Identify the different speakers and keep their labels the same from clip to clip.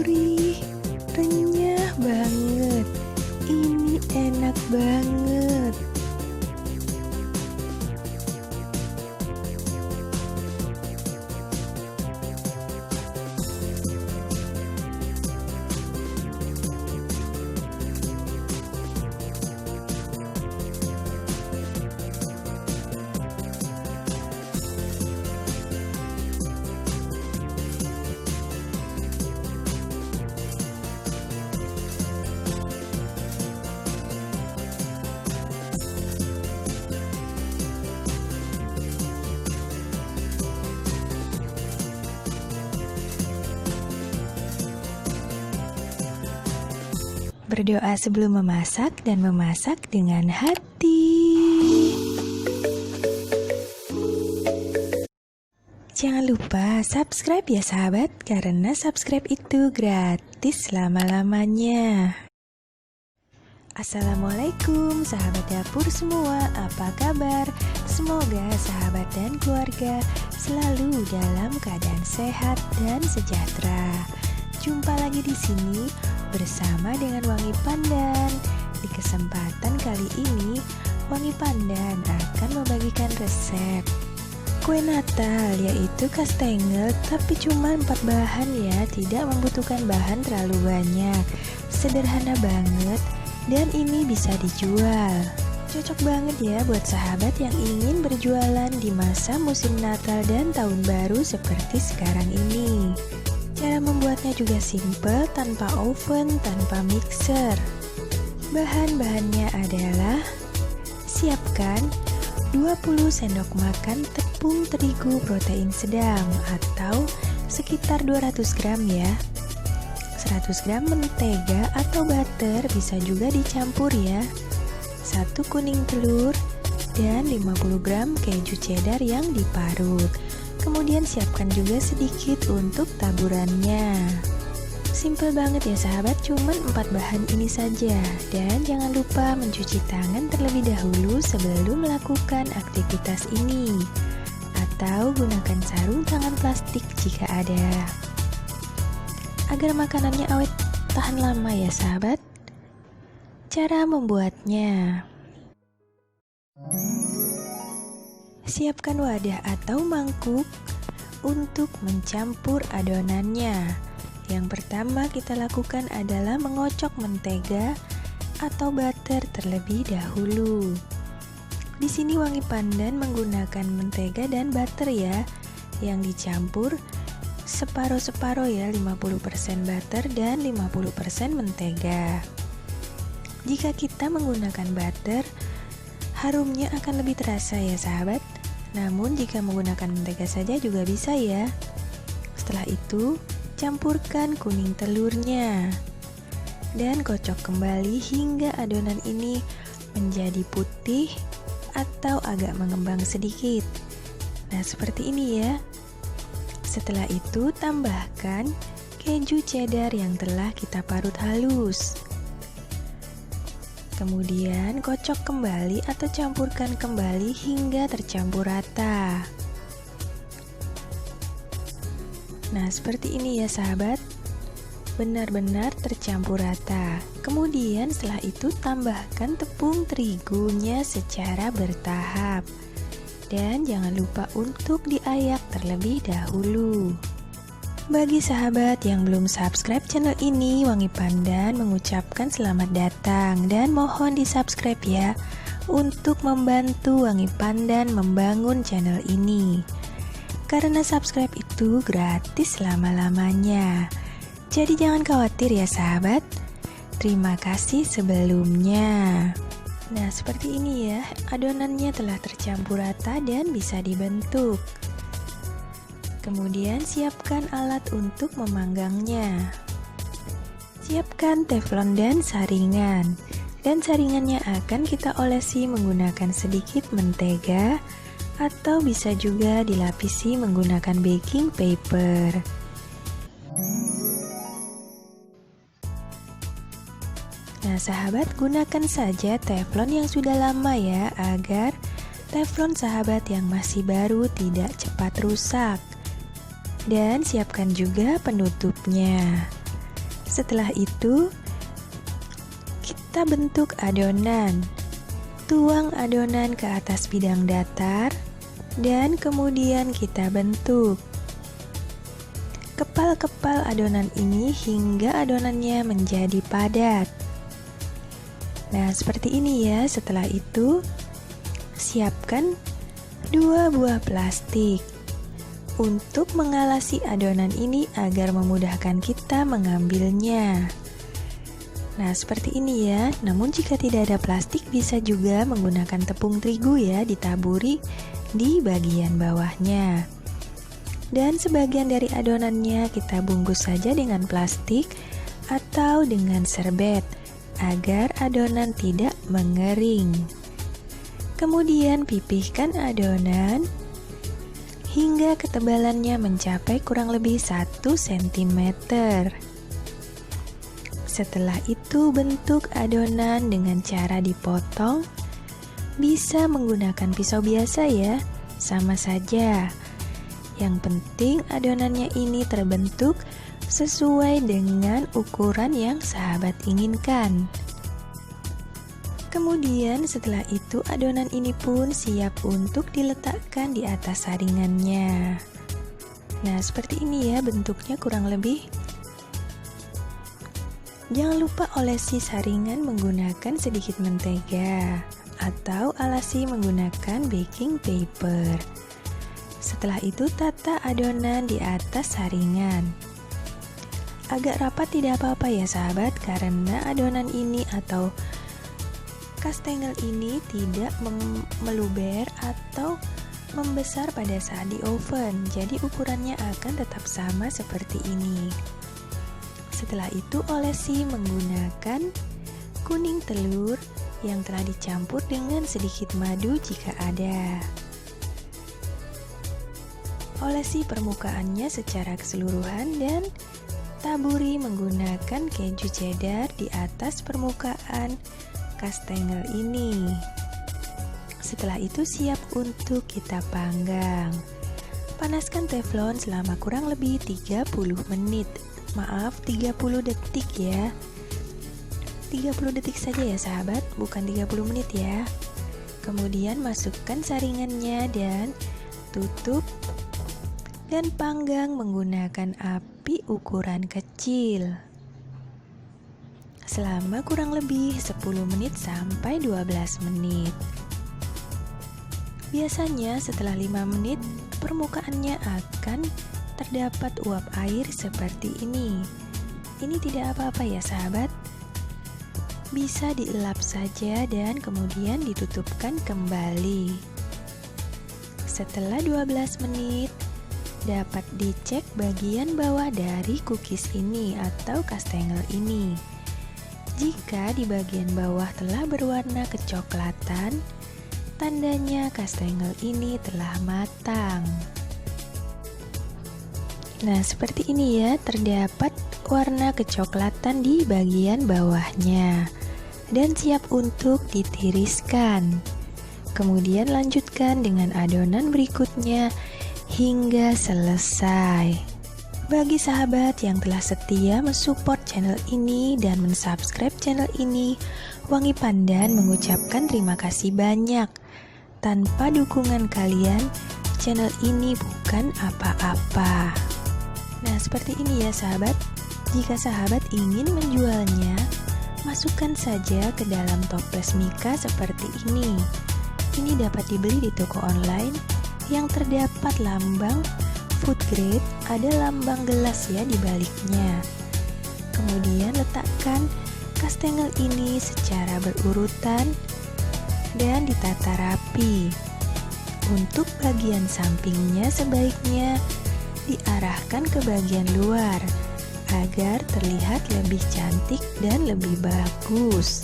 Speaker 1: gurih, renyah banget. Ini enak banget. Berdoa sebelum memasak dan memasak dengan hati. Jangan lupa subscribe ya sahabat, karena subscribe itu gratis selama-lamanya. Assalamualaikum sahabat dapur semua, apa kabar? Semoga sahabat dan keluarga selalu dalam keadaan sehat dan sejahtera. Jumpa lagi di sini bersama dengan Wangi Pandan. Di kesempatan kali ini, Wangi Pandan akan membagikan resep kue Natal, yaitu kastengel, tapi cuma 4 bahan ya, tidak membutuhkan bahan terlalu banyak. Sederhana banget dan ini bisa dijual. Cocok banget ya buat sahabat yang ingin berjualan di masa musim Natal dan Tahun Baru seperti sekarang ini. Cara membuatnya juga simple, tanpa oven, tanpa mixer. Bahan-bahannya adalah: siapkan 20 sendok makan tepung terigu protein sedang atau sekitar 200 gram ya. 100 gram mentega atau butter bisa juga dicampur ya. 1 kuning telur dan 50 gram keju cheddar yang diparut. Kemudian siapkan juga sedikit untuk taburannya. Simple banget ya sahabat, cuman 4 bahan ini saja. Dan jangan lupa mencuci tangan terlebih dahulu sebelum melakukan aktivitas ini. Atau gunakan sarung tangan plastik jika ada. Agar makanannya awet tahan lama ya sahabat. Cara membuatnya: siapkan wadah atau mangkuk untuk mencampur adonannya. Yang pertama kita lakukan adalah mengocok mentega atau butter terlebih dahulu. Di sini Wangi Pandan menggunakan mentega dan butter ya, yang dicampur separuh-separuh ya, 50% butter dan 50% mentega. Jika kita menggunakan butter, harumnya akan lebih terasa ya sahabat. Namun jika menggunakan mentega saja juga bisa ya. Setelah itu, campurkan kuning telurnya dan kocok kembali hingga adonan ini menjadi putih atau agak mengembang sedikit. Nah, seperti ini ya. Setelah itu, tambahkan keju cheddar yang telah kita parut halus. Kemudian kocok kembali atau campurkan kembali hingga tercampur rata. Nah, seperti ini ya sahabat. Benar-benar tercampur rata. Kemudian setelah itu tambahkan tepung terigunya secara bertahap. Dan jangan lupa untuk diayak terlebih dahulu. Bagi sahabat yang belum subscribe channel ini, Wangi Pandan mengucapkan selamat datang dan mohon di subscribe ya, untuk membantu Wangi Pandan membangun channel ini. Karena subscribe itu gratis selama-lamanya. Jadi jangan khawatir ya sahabat. Terima kasih sebelumnya. Nah, seperti ini ya, adonannya telah tercampur rata dan bisa dibentuk. Kemudian siapkan alat untuk memanggangnya. Siapkan teflon dan saringan. Dan saringannya akan kita olesi menggunakan sedikit mentega atau bisa juga dilapisi menggunakan baking paper. Nah sahabat, gunakan saja teflon yang sudah lama ya, agar teflon sahabat yang masih baru tidak cepat rusak. Dan siapkan juga penutupnya. Setelah itu, kita bentuk adonan. Tuang adonan ke atas bidang datar dan kemudian kita bentuk. Kepal-kepal adonan ini hingga adonannya menjadi padat. Nah, seperti ini ya. Setelah itu, siapkan 2 buah plastik untuk mengalasi adonan ini agar memudahkan kita mengambilnya. Nah, seperti ini ya. Namun jika tidak ada plastik, bisa juga menggunakan tepung terigu ya, ditaburi di bagian bawahnya. Dan sebagian dari adonannya kita bungkus saja dengan plastik atau dengan serbet agar adonan tidak mengering. Kemudian pipihkan adonan hingga ketebalannya mencapai kurang lebih 1 cm. Setelah itu bentuk adonan dengan cara dipotong. Bisa menggunakan pisau biasa ya, sama saja. Yang penting adonannya ini terbentuk sesuai dengan ukuran yang sahabat inginkan. Kemudian setelah itu adonan ini pun siap untuk diletakkan di atas saringannya. Nah, seperti ini ya bentuknya kurang lebih. Jangan lupa olesi saringan menggunakan sedikit mentega atau alasi menggunakan baking paper. Setelah itu tata adonan di atas saringan. Agak rapat tidak apa-apa ya sahabat, karena adonan ini atau kastengel ini tidak meluber atau membesar pada saat di oven. Jadi ukurannya akan tetap sama seperti ini. Setelah itu olesi menggunakan kuning telur yang telah dicampur dengan sedikit madu jika ada. Olesi permukaannya secara keseluruhan dan taburi menggunakan keju cheddar di atas permukaan kastengel ini. Setelah itu siap untuk kita panggang. Panaskan teflon selama kurang lebih 30 menit. Maaf, 30 detik ya. 30 detik saja ya sahabat, bukan 30 menit ya. Kemudian masukkan saringannya dan tutup dan panggang menggunakan api ukuran kecil selama kurang lebih 10 menit sampai 12 menit. Biasanya setelah 5 menit permukaannya akan terdapat uap air seperti ini. Ini tidak apa-apa ya sahabat. Bisa dielap saja dan kemudian ditutupkan kembali. Setelah 12 menit dapat dicek bagian bawah dari cookies ini atau kastengel ini. Jika di bagian bawah telah berwarna kecoklatan, tandanya kastengel ini telah matang. Nah, seperti ini ya, terdapat warna kecoklatan di bagian bawahnya dan siap untuk ditiriskan. Kemudian lanjutkan dengan adonan berikutnya hingga selesai. Bagi sahabat yang telah setia mensupport channel ini dan mensubscribe channel ini, Wangi Pandan mengucapkan terima kasih banyak. Tanpa dukungan kalian, channel ini bukan apa-apa. Nah, seperti ini ya sahabat. Jika sahabat ingin menjualnya, masukkan saja ke dalam toples mika seperti ini. Ini dapat dibeli di toko online yang terdapat lambang food grade, ada lambang gelas ya di baliknya. Kemudian letakkan kastengel ini secara berurutan dan ditata rapi. Untuk bagian sampingnya sebaiknya diarahkan ke bagian luar agar terlihat lebih cantik dan lebih bagus.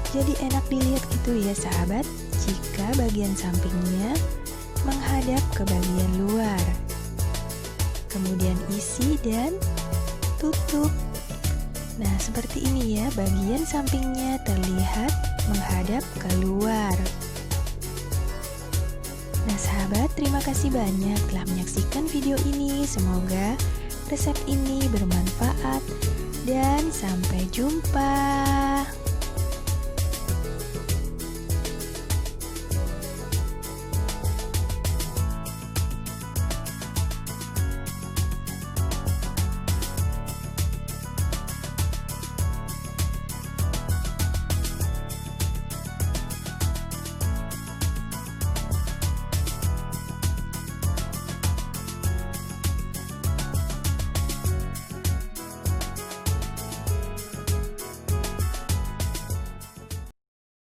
Speaker 1: Jadi enak dilihat gitu ya sahabat, jika bagian sampingnya menghadap ke bagian luar. Kemudian isi dan tutup. Nah, seperti ini ya, bagian sampingnya terlihat menghadap keluar. Nah sahabat, terima kasih banyak telah menyaksikan video ini. Semoga resep ini bermanfaat dan sampai jumpa.